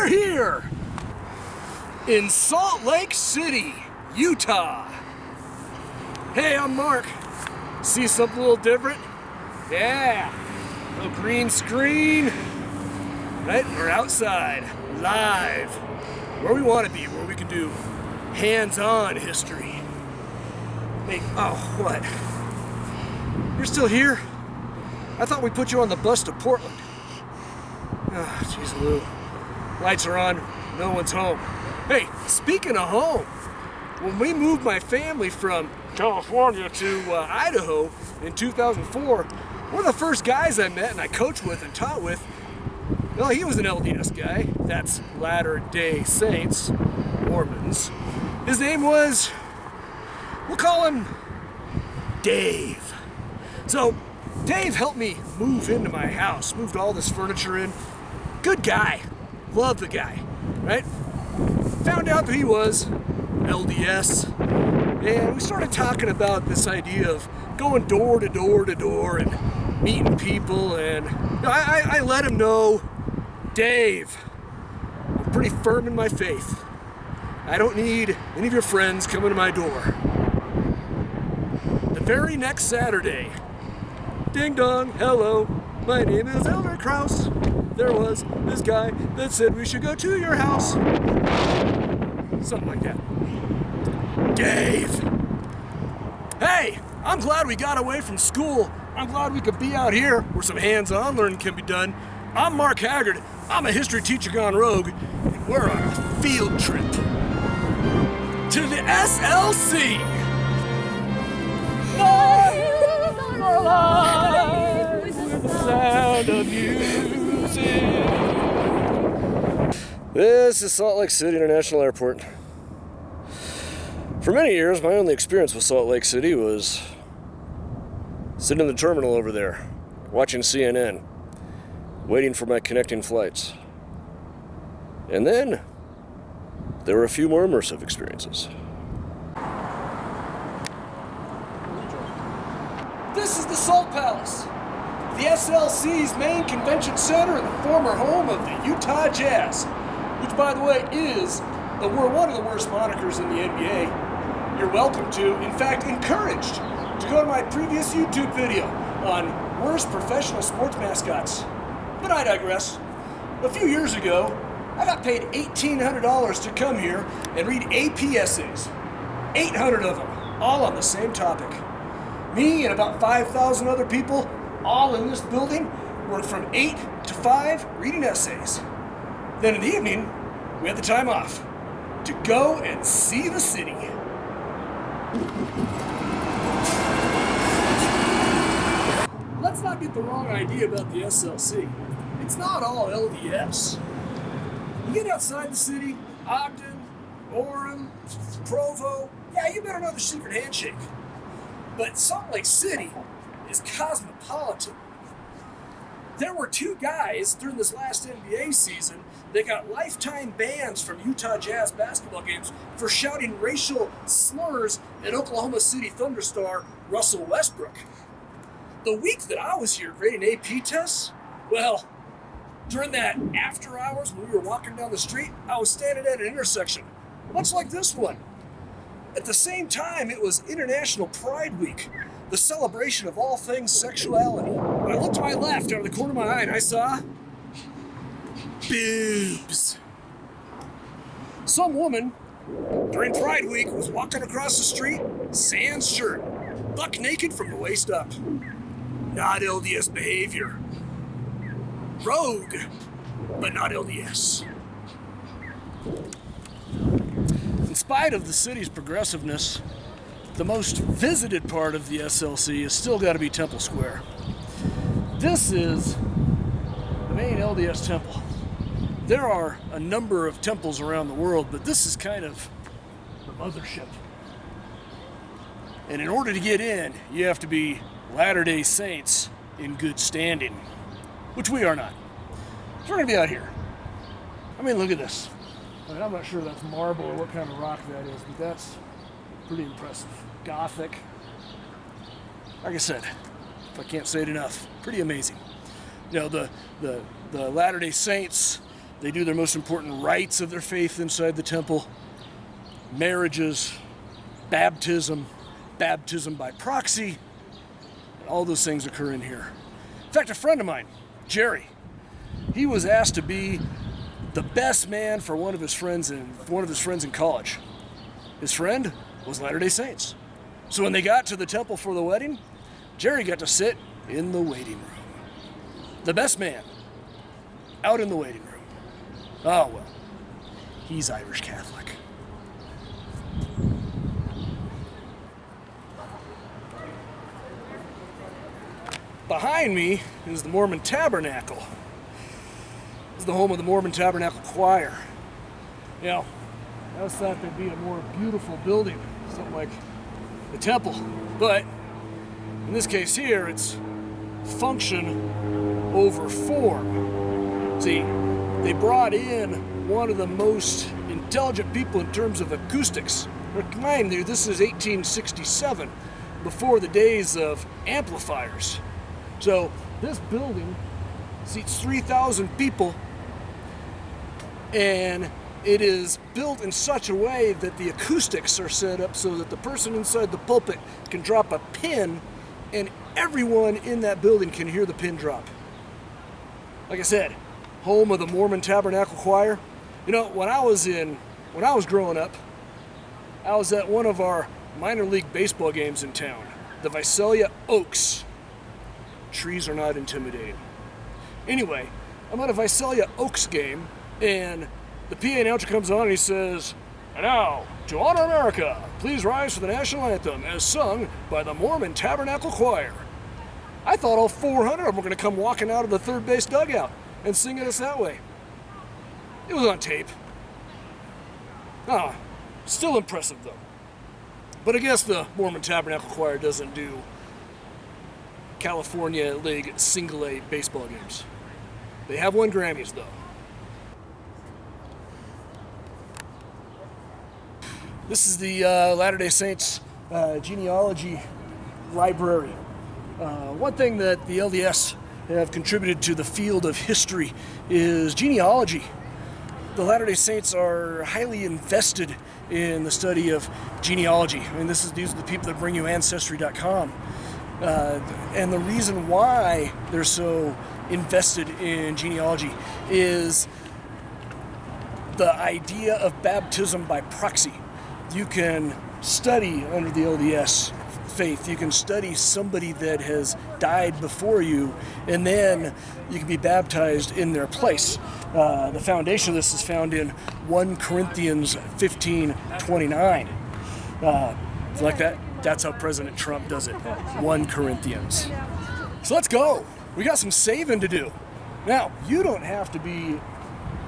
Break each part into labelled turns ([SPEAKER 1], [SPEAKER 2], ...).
[SPEAKER 1] We're here in Salt Lake City, Utah. Hey, I'm Mark. See something a little different? Yeah, no green screen. Right, we're outside, live, where we want to be, where we can do hands-on history. Hey, oh, what? You're still here? I thought we put you on the bus to Portland. Ah, oh, geez, Lou. Lights are on, no one's home. Hey, speaking of home, when we moved my family from California to Idaho in 2004, one of the first guys I met and I coached with and taught with, well, he was an LDS guy. That's Latter-day Saints, Mormons. His name was, we'll call him Dave. So, Dave helped me move into my house, moved all this furniture in. Good guy. Love the guy, right? Found out that he was LDS, and we started talking about this idea of going door to door to door and meeting people, and I let him know, Dave, I'm pretty firm in my faith. I don't need any of your friends coming to my door. The very next Saturday, ding dong, hello, my name is Elder Kraus. There was this guy that said we should go to your house. Something like that. Dave! Hey, I'm glad we got away from school. I'm glad we could be out here where some hands-on learning can be done. I'm Mark Haggard. I'm a history teacher gone rogue, and we're on a field trip to the SLC. Our lives with the sound of music. This is Salt Lake City International Airport. For many years, my only experience with Salt Lake City was sitting in the terminal over there, watching CNN, waiting for my connecting flights. And then, there were a few more immersive experiences. This is the Salt Palace, the SLC's main convention center and the former home of the Utah Jazz, which, by the way, is one of the worst monikers in the NBA. You're welcome to, in fact, encouraged to go to my previous YouTube video on worst professional sports mascots. But I digress. A few years ago, I got paid $1,800 to come here and read AP essays. 800 of them, all on the same topic. Me and about 5,000 other people, all in this building, worked from 8 to 5 reading essays. Then in the evening, we had the time off to go and see the city. Let's not get the wrong idea about the SLC. It's not all LDS. You get outside the city, Ogden, Orem, Provo, yeah, you better know the secret handshake. But Salt Lake City is cosmopolitan. There were 2 guys during this last NBA season that got lifetime bans from Utah Jazz basketball games for shouting racial slurs at Oklahoma City Thunder star Russell Westbrook. The week that I was here grading AP tests, well, during that after hours when we were walking down the street, I was standing at an intersection, much like this one. At the same time, it was International Pride Week, the celebration of all things sexuality. When I looked to my left out of the corner of my eye and I saw boobs. Some woman during Pride Week was walking across the street, sans shirt, buck naked from the waist up. Not LDS behavior. Rogue, but not LDS. In spite of the city's progressiveness, the most visited part of the SLC has still got to be Temple Square. This is the main LDS temple. There are a number of temples around the world, but this is kind of the mothership. And in order to get in, you have to be Latter-day Saints in good standing, which we are not. So we're going to be out here. I mean, look at this. I mean, I'm not sure that's marble or what kind of rock that is, but that's pretty impressive. Gothic. Like I said, if I can't say it enough, pretty amazing. You know, the Latter-day Saints They do their most important rites of their faith inside the temple. Marriages, baptism, baptism by proxy, and all those things occur in here. In fact, a friend of mine, Jerry, he was asked to be the best man for one of his friends in college. His friend was Latter-day Saints. So when they got to the temple for the wedding, Jerry got to sit in the waiting room. The best man, out in the waiting room. Oh well, he's Irish Catholic. Behind me is the Mormon Tabernacle. This is the home of the Mormon Tabernacle Choir. You know, I always thought there'd be a more beautiful building, something like the temple. But in this case here, it's function over form. See, they brought in one of the most intelligent people in terms of acoustics. Mind you, this is 1867, before the days of amplifiers. So this building seats 3,000 people, and it is built in such a way that the acoustics are set up so that the person inside the pulpit can drop a pin and everyone in that building can hear the pin drop. Like I said, home of the Mormon Tabernacle Choir. You know, when I was growing up, I was at one of our minor league baseball games in town, the Visalia Oaks. Trees are not intimidating. Anyway, I'm at a Visalia Oaks game, and the PA announcer comes on and he says, "And now, to honor America, please rise for the national anthem as sung by the Mormon Tabernacle Choir." I thought all 400 of them were going to come walking out of the third base dugout and singing us that way. It was on tape. Still impressive though. But I guess the Mormon Tabernacle Choir doesn't do California League Single A baseball games. They have won Grammys though. This is the Latter-day Saints Genealogy Library. One thing that the LDS have contributed to the field of history is genealogy. The Latter-day Saints are highly invested in the study of genealogy. I mean, these are the people that bring you Ancestry.com. And the reason why they're so invested in genealogy is the idea of baptism by proxy. You can study under the LDS faith. You can study somebody that has died before you, and then you can be baptized in their place. The foundation of this is found in 1 Corinthians 15:29. Like that? That's how President Trump does it. 1 Corinthians. So let's go. We got some saving to do. Now, you don't have to be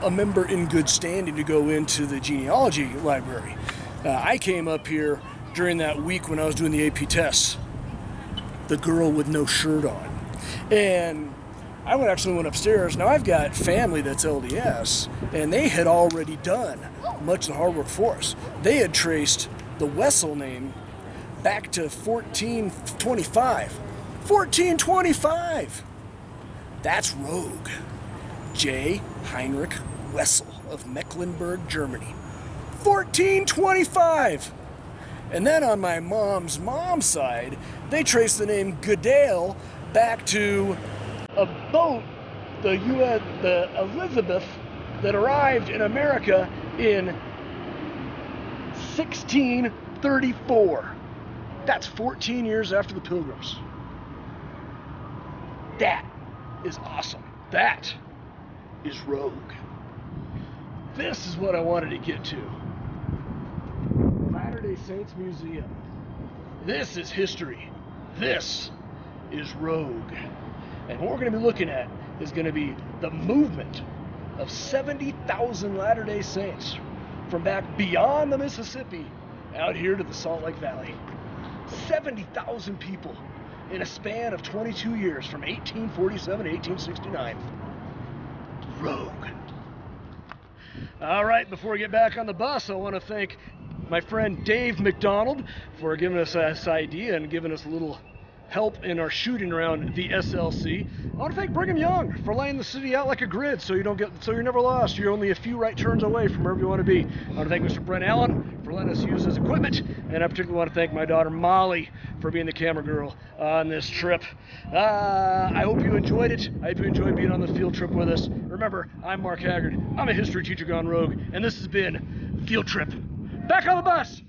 [SPEAKER 1] a member in good standing to go into the genealogy library. I came up here during that week when I was doing the AP tests. The girl with no shirt on. And I actually went upstairs. Now, I've got family that's LDS, and they had already done much of the hard work for us. They had traced the Wessel name back to 1425. 1425! That's rogue. J. Heinrich Wessel of Mecklenburg, Germany. 1425! And then on my mom's side, they traced the name Goodale back to a boat, the Elizabeth, that arrived in America in 1634. That's 14 years after the Pilgrims. That is awesome. That is rogue. This is what I wanted to get to. Latter-day Saints Museum. This is history. This is rogue. And what we're going to be looking at is going to be the movement of 70,000 Latter-day Saints from back beyond the Mississippi out here to the Salt Lake Valley. 70,000 people in a span of 22 years from 1847 to 1869. Rogue. All right, before we get back on the bus, I want to thank my friend Dave McDonald for giving us this idea and giving us a little help in our shooting around the SLC. I want to thank Brigham Young for laying the city out like a grid so you're never lost. You're only a few right turns away from wherever you want to be. I want to thank Mr. Brent Allen for letting us use his equipment, and I particularly want to thank my daughter Molly for being the camera girl on this trip. I hope you enjoyed it. I hope you enjoyed being on the field trip with us. Remember, I'm Mark Haggard. I'm a history teacher gone rogue, and this has been Field Trip. Back on the bus!